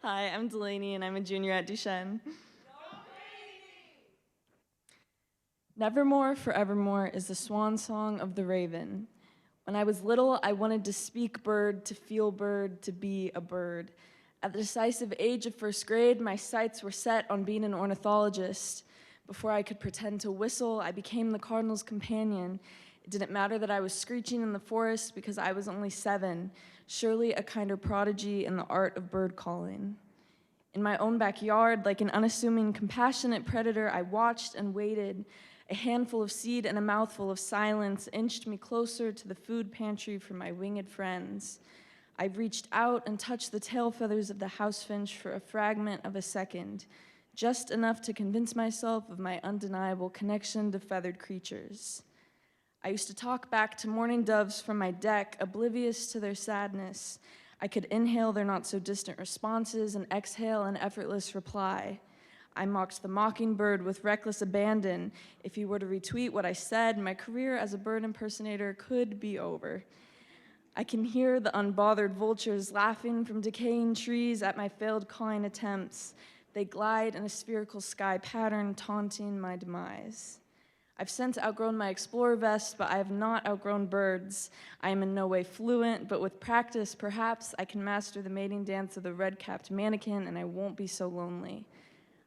Hi, I'm Delaney, and I'm a junior at Duchesne. Nevermore, forevermore is the swan song of the raven. When I was little, I wanted to speak bird, to feel bird, to be a bird. At the decisive age of first grade, my sights were set on being an ornithologist. Before I could pretend to whistle, I became the cardinal's companion. It didn't matter that I was screeching in the forest because I was only 7, surely a kinder prodigy in the art of bird calling. In my own backyard, like an unassuming, compassionate predator, I watched and waited. A handful of seed and a mouthful of silence inched me closer to the food pantry for my winged friends. I reached out and touched the tail feathers of the house finch for a fragment of a second, just enough to convince myself of my undeniable connection to feathered creatures. I used to talk back to mourning doves from my deck, oblivious to their sadness. I could inhale their not-so-distant responses and exhale an effortless reply. I mocked the mockingbird with reckless abandon. If he were to retweet what I said, my career as a bird impersonator could be over. I can hear the unbothered vultures laughing from decaying trees at my failed cawing attempts. They glide in a spherical sky pattern, taunting my demise. I've since outgrown my explorer vest, but I have not outgrown birds. I am in no way fluent, but with practice, perhaps I can master the mating dance of the red-capped mannequin, and I won't be so lonely.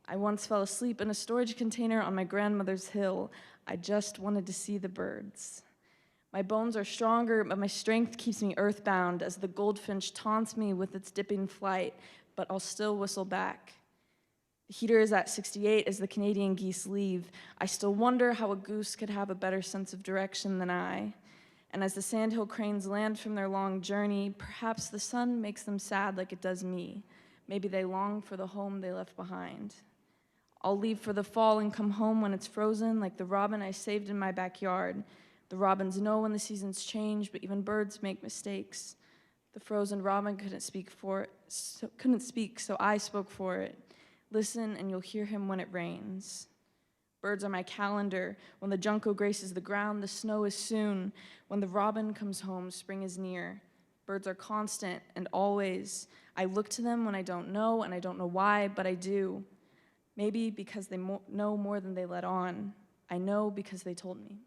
I once fell asleep in a storage container on my grandmother's hill. I just wanted to see the birds. My bones are stronger, but my strength keeps me earthbound as the goldfinch taunts me with its dipping flight, but I'll still whistle back. The heater is at 68 as the Canadian geese leave. I still wonder how a goose could have a better sense of direction than I. And as the sandhill cranes land from their long journey, perhaps the sun makes them sad like it does me. Maybe they long for the home they left behind. I'll leave for the fall and come home when it's frozen, like the robin I saved in my backyard. The robins know when the seasons change, but even birds make mistakes. The frozen robin couldn't speak, so I spoke for it. Listen, and you'll hear him when it rains. Birds are my calendar. When the junco graces the ground, the snow is soon. When the robin comes home, spring is near. Birds are constant and always. I look to them when I don't know, and I don't know why, but I do. Maybe because they know more than they let on. I know because they told me.